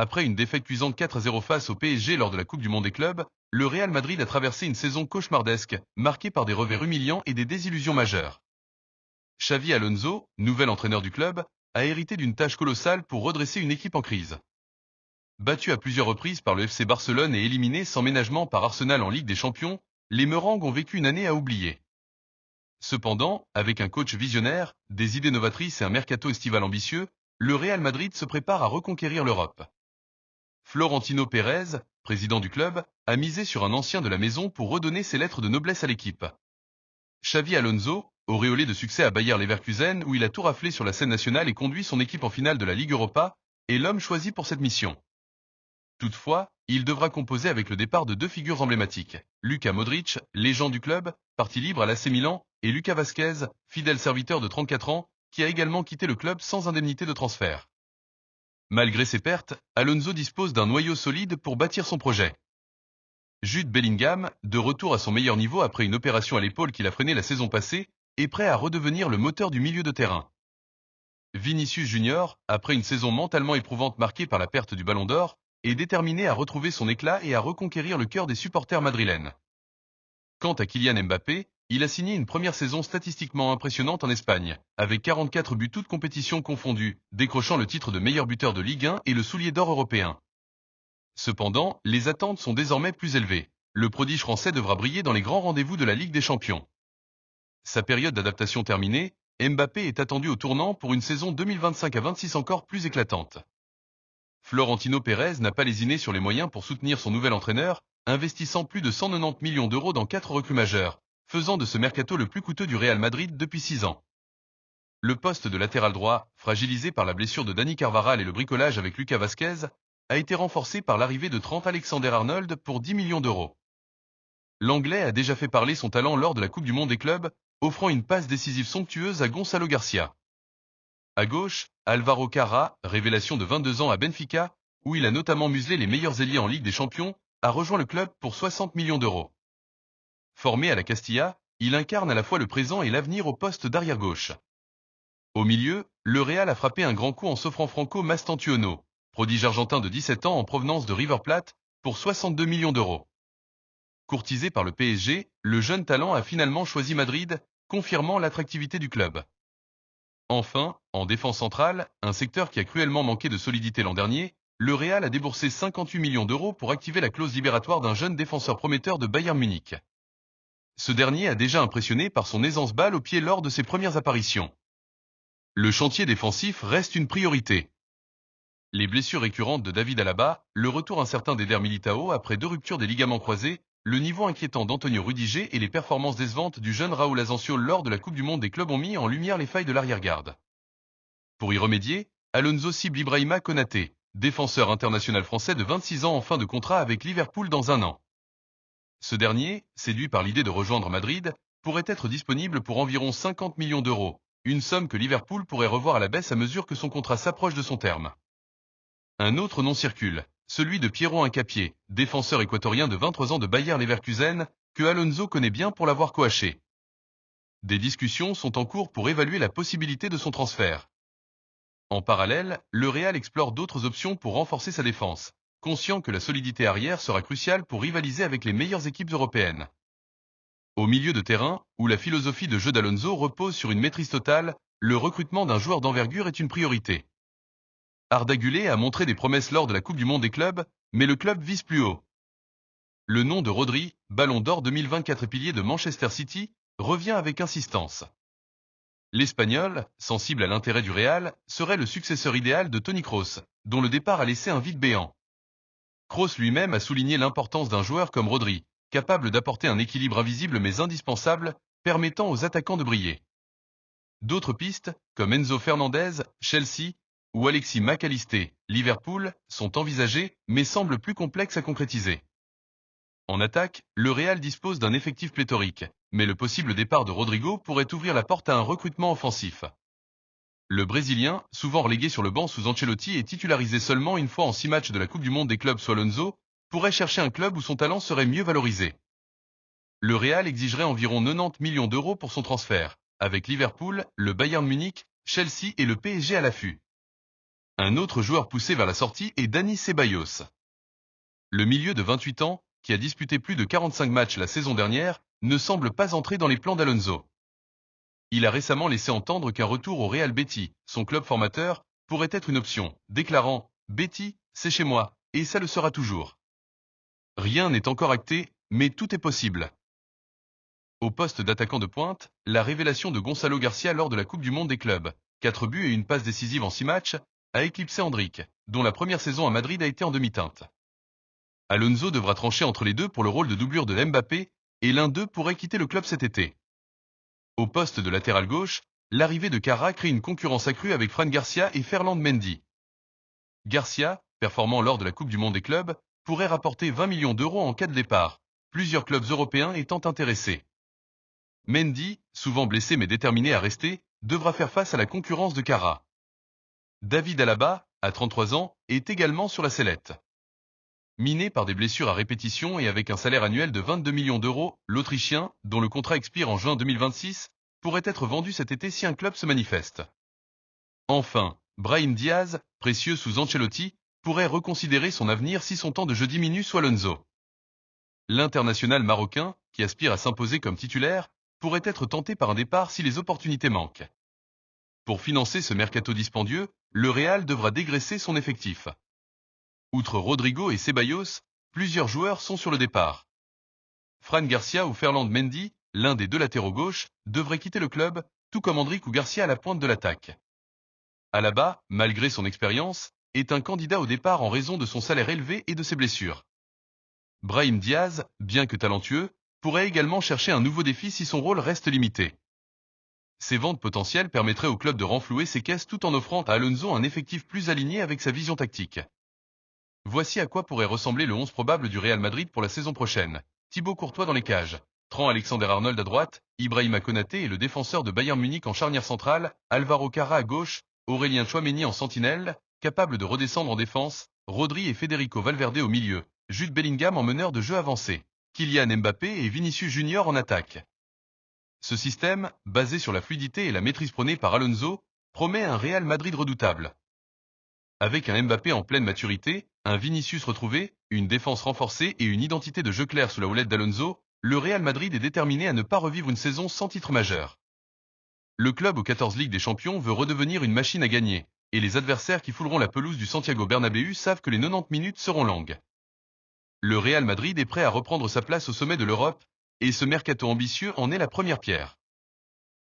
Après une défaite cuisante 4-0 face au PSG lors de la Coupe du Monde des clubs, le Real Madrid a traversé une saison cauchemardesque, marquée par des revers humiliants et des désillusions majeures. Xavi Alonso, nouvel entraîneur du club, a hérité d'une tâche colossale pour redresser une équipe en crise. Battu à plusieurs reprises par le FC Barcelone et éliminé sans ménagement par Arsenal en Ligue des Champions, les Merengues ont vécu une année à oublier. Cependant, avec un coach visionnaire, des idées novatrices et un mercato estival ambitieux, le Real Madrid se prépare à reconquérir l'Europe. Florentino Pérez, président du club, a misé sur un ancien de la maison pour redonner ses lettres de noblesse à l'équipe. Xavi Alonso, auréolé de succès à Bayer Leverkusen où il a tout raflé sur la scène nationale et conduit son équipe en finale de la Ligue Europa, est l'homme choisi pour cette mission. Toutefois, il devra composer avec le départ de deux figures emblématiques, Luka Modric, légende du club, parti libre à l'AC Milan, et Lucas Vazquez, fidèle serviteur de 34 ans, qui a également quitté le club sans indemnité de transfert. Malgré ses pertes, Alonso dispose d'un noyau solide pour bâtir son projet. Jude Bellingham, de retour à son meilleur niveau après une opération à l'épaule qu'il a freiné la saison passée, est prêt à redevenir le moteur du milieu de terrain. Vinicius Junior, après une saison mentalement éprouvante marquée par la perte du Ballon d'Or, est déterminé à retrouver son éclat et à reconquérir le cœur des supporters madrilènes. Quant à Kylian Mbappé, il a signé une première saison statistiquement impressionnante en Espagne, avec 44 buts toutes compétitions confondues, décrochant le titre de meilleur buteur de Ligue 1 et le soulier d'or européen. Cependant, les attentes sont désormais plus élevées. Le prodige français devra briller dans les grands rendez-vous de la Ligue des Champions. Sa période d'adaptation terminée, Mbappé est attendu au tournant pour une saison 2025 à 26 encore plus éclatante. Florentino Pérez n'a pas lésiné sur les moyens pour soutenir son nouvel entraîneur, investissant plus de 190 millions d'euros dans 4 recrues majeures, faisant de ce mercato le plus coûteux du Real Madrid depuis 6 ans. Le poste de latéral droit, fragilisé par la blessure de Dani Carvajal et le bricolage avec Lucas Vazquez, a été renforcé par l'arrivée de Trent Alexander-Arnold pour 10 millions d'euros. L'Anglais a déjà fait parler son talent lors de la Coupe du Monde des clubs, offrant une passe décisive somptueuse à Gonçalo Garcia. À gauche, Alvaro Carra, révélation de 22 ans à Benfica, où il a notamment muselé les meilleurs ailiers en Ligue des Champions, a rejoint le club pour 60 millions d'euros. Formé à la Castilla, il incarne à la fois le présent et l'avenir au poste d'arrière-gauche. Au milieu, le Real a frappé un grand coup en s'offrant Franco Mastantuono, prodige argentin de 17 ans en provenance de River Plate, pour 62 millions d'euros. Courtisé par le PSG, le jeune talent a finalement choisi Madrid, confirmant l'attractivité du club. Enfin, en défense centrale, un secteur qui a cruellement manqué de solidité l'an dernier, le Real a déboursé 58 millions d'euros pour activer la clause libératoire d'un jeune défenseur prometteur de Bayern Munich. Ce dernier a déjà impressionné par son aisance balle au pied lors de ses premières apparitions. Le chantier défensif reste une priorité. Les blessures récurrentes de David Alaba, le retour incertain d'Eder Militao après 2 ruptures des ligaments croisés, le niveau inquiétant d'Antonio Rudiger et les performances décevantes du jeune Raúl Asensio lors de la Coupe du Monde des clubs ont mis en lumière les failles de l'arrière-garde. Pour y remédier, Alonso cible Ibrahima Konaté, défenseur international français de 26 ans en fin de contrat avec Liverpool dans 1 an. Ce dernier, séduit par l'idée de rejoindre Madrid, pourrait être disponible pour environ 50 millions d'euros, une somme que Liverpool pourrait revoir à la baisse à mesure que son contrat s'approche de son terme. Un autre nom circule, celui de Piero Hincapié, défenseur équatorien de 23 ans de Bayer Leverkusen, que Alonso connaît bien pour l'avoir coaché. Des discussions sont en cours pour évaluer la possibilité de son transfert. En parallèle, le Real explore d'autres options pour renforcer sa défense, conscient que la solidité arrière sera cruciale pour rivaliser avec les meilleures équipes européennes. Au milieu de terrain, où la philosophie de jeu d'Alonso repose sur une maîtrise totale, le recrutement d'un joueur d'envergure est une priorité. Arda Güler a montré des promesses lors de la Coupe du Monde des clubs, mais le club vise plus haut. Le nom de Rodri, Ballon d'Or 2024 et pilier de Manchester City, revient avec insistance. L'Espagnol, sensible à l'intérêt du Real, serait le successeur idéal de Toni Kroos, dont le départ a laissé un vide béant. Kroos lui-même a souligné l'importance d'un joueur comme Rodri, capable d'apporter un équilibre invisible mais indispensable, permettant aux attaquants de briller. D'autres pistes, comme Enzo Fernandez, Chelsea, ou Alexis Mac Allister, Liverpool, sont envisagées, mais semblent plus complexes à concrétiser. En attaque, le Real dispose d'un effectif pléthorique, mais le possible départ de Rodrigo pourrait ouvrir la porte à un recrutement offensif. Le Brésilien, souvent relégué sur le banc sous Ancelotti et titularisé seulement une fois en 6 matchs de la Coupe du Monde des clubs sous Alonso, pourrait chercher un club où son talent serait mieux valorisé. Le Real exigerait environ 90 millions d'euros pour son transfert, avec Liverpool, le Bayern Munich, Chelsea et le PSG à l'affût. Un autre joueur poussé vers la sortie est Dani Ceballos. Le milieu de 28 ans, qui a disputé plus de 45 matchs la saison dernière, ne semble pas entrer dans les plans d'Alonso. Il a récemment laissé entendre qu'un retour au Real Betis, son club formateur, pourrait être une option, déclarant « Betis, c'est chez moi, et ça le sera toujours ». Rien n'est encore acté, mais tout est possible. Au poste d'attaquant de pointe, la révélation de Gonçalo Garcia lors de la Coupe du Monde des clubs, 4 buts et une passe décisive en 6 matchs, a éclipsé Endrick, dont la première saison à Madrid a été en demi-teinte. Alonso devra trancher entre les deux pour le rôle de doublure de Mbappé, et l'un d'eux pourrait quitter le club cet été. Au poste de latéral gauche, l'arrivée de Carra crée une concurrence accrue avec Fran Garcia et Ferland Mendy. Garcia, performant lors de la Coupe du Monde des clubs, pourrait rapporter 20 millions d'euros en cas de départ, plusieurs clubs européens étant intéressés. Mendy, souvent blessé mais déterminé à rester, devra faire face à la concurrence de Carra. David Alaba, à 33 ans, est également sur la sellette. Miné par des blessures à répétition et avec un salaire annuel de 22 millions d'euros, l'Autrichien, dont le contrat expire en juin 2026, pourrait être vendu cet été si un club se manifeste. Enfin, Brahim Diaz, précieux sous Ancelotti, pourrait reconsidérer son avenir si son temps de jeu diminue sous Alonso. L'international marocain, qui aspire à s'imposer comme titulaire, pourrait être tenté par un départ si les opportunités manquent. Pour financer ce mercato dispendieux, le Real devra dégraisser son effectif. Outre Rodrigo et Ceballos, plusieurs joueurs sont sur le départ. Fran Garcia ou Ferland Mendy, l'un des deux latéraux gauche, devrait quitter le club, tout comme Endrick ou Garcia à la pointe de l'attaque. Alaba, malgré son expérience, est un candidat au départ en raison de son salaire élevé et de ses blessures. Brahim Diaz, bien que talentueux, pourrait également chercher un nouveau défi si son rôle reste limité. Ces ventes potentielles permettraient au club de renflouer ses caisses tout en offrant à Alonso un effectif plus aligné avec sa vision tactique. Voici à quoi pourrait ressembler le 11 probable du Real Madrid pour la saison prochaine. Thibaut Courtois dans les cages. Trent Alexander-Arnold à droite, Ibrahima Konaté et le défenseur de Bayern Munich en charnière centrale, Alvaro Carra à gauche, Aurélien Tchouaméni en sentinelle, capable de redescendre en défense, Rodri et Federico Valverde au milieu, Jude Bellingham en meneur de jeu avancé, Kylian Mbappé et Vinicius Junior en attaque. Ce système, basé sur la fluidité et la maîtrise prônée par Alonso, promet un Real Madrid redoutable. Avec un Mbappé en pleine maturité, un Vinicius retrouvé, une défense renforcée et une identité de jeu claire sous la houlette d'Alonso, le Real Madrid est déterminé à ne pas revivre une saison sans titre majeur. Le club aux 14 Ligues des Champions veut redevenir une machine à gagner, et les adversaires qui fouleront la pelouse du Santiago Bernabéu savent que les 90 minutes seront longues. Le Real Madrid est prêt à reprendre sa place au sommet de l'Europe, et ce mercato ambitieux en est la première pierre.